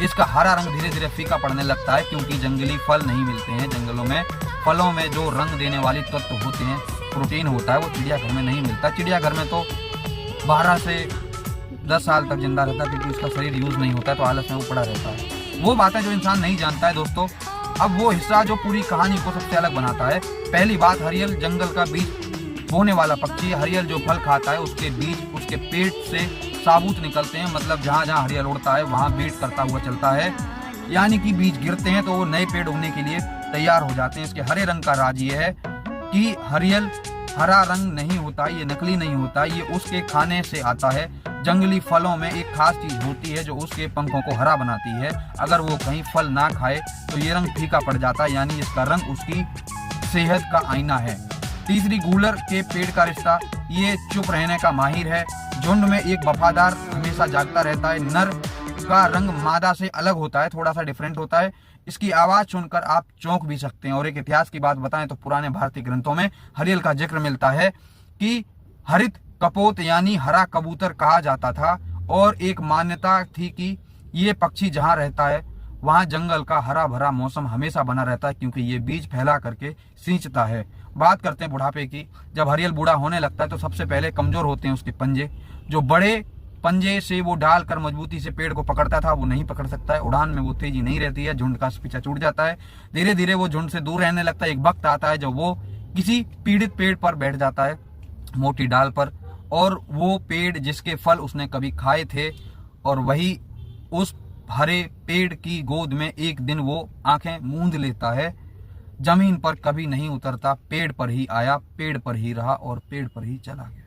इसका हरा रंग धीरे धीरे फीका पड़ने लगता है, क्योंकि जंगली फल नहीं मिलते हैं। जंगलों में फलों में जो रंग देने वाली तत्व होते हैं, प्रोटीन होता है, वो चिड़ियाघर में नहीं मिलता। चिड़ियाघर में तो 12 से 10 साल तक जिंदा रहता है, क्योंकि उसका शरीर यूज नहीं होता है, तो आलस में वो पड़ा रहता है। वो बातें जो इंसान नहीं जानता है दोस्तों। अब वो हिस्सा जो पूरी कहानी को सबसे अलग बनाता है। पहली बात, हरियल जंगल का बीज बोने वाला पक्षी। हरियल जो फल खाता है उसके बीज उसके पेट से साबुत निकलते हैं, मतलब जहाँ जहाँ हरियल उड़ता है वहाँ बीट करता हुआ चलता है, यानी कि बीज गिरते हैं तो वो नए पेड़ उगने के लिए तैयार हो जाते हैं। इसके हरे रंग का राज ये है कि हरियल हरा रंग नहीं होता, ये नकली नहीं होता, ये उसके खाने से आता है। जंगली फलों में एक खास चीज होती है जो उसके पंखों को हरा बनाती है। अगर वो कहीं फल ना खाए तो ये रंग फीका पड़ जाता है, यानी इसका रंग उसकी सेहत का आईना है। तीसरी, गूलर के पेड़ का रिश्ता। ये चुप रहने का माहिर है। झुंड में एक वफादार हमेशा जागता रहता है। नर का रंग मादा से अलग होता है, थोड़ा सा डिफरेंट होता है। इसकी आवाज सुनकर आप चौंक भी सकते हैं। और एक इतिहास की बात बताएं तो पुराने भारतीय ग्रंथों में हरियल का जिक्र मिलता है कि हरित कपोत यानी हरा कबूतर कहा जाता था, और एक मान्यता थी कि ये पक्षी जहाँ रहता है वहाँ जंगल का हरा भरा मौसम हमेशा बना रहता है, क्योंकि ये बीज फैला करके सींचता है। बात करते हैं बुढ़ापे की। जब हरियल बूढ़ा होने लगता है तो सबसे पहले कमजोर होते हैं उसके पंजे। जो बड़े पंजे से वो डाल कर मजबूती से पेड़ को पकड़ता था वो नहीं पकड़ सकता है। उड़ान में वो तेजी नहीं रहती है, झुंड का पीछा छूट जाता है। धीरे धीरे वो झुंड से दूर रहने लगता है। एक वक्त आता है जब वो किसी पीड़ित पेड़ पर बैठ जाता है, मोटी डाल पर, और वो पेड़ जिसके फल उसने कभी खाए थे, और वही उस हरे पेड़ की गोद में एक दिन वो आंखें मूंद लेता है। जमीन पर कभी नहीं उतरता, पेड़ पर ही आया, पेड़ पर ही रहा और पेड़ पर ही चला गया।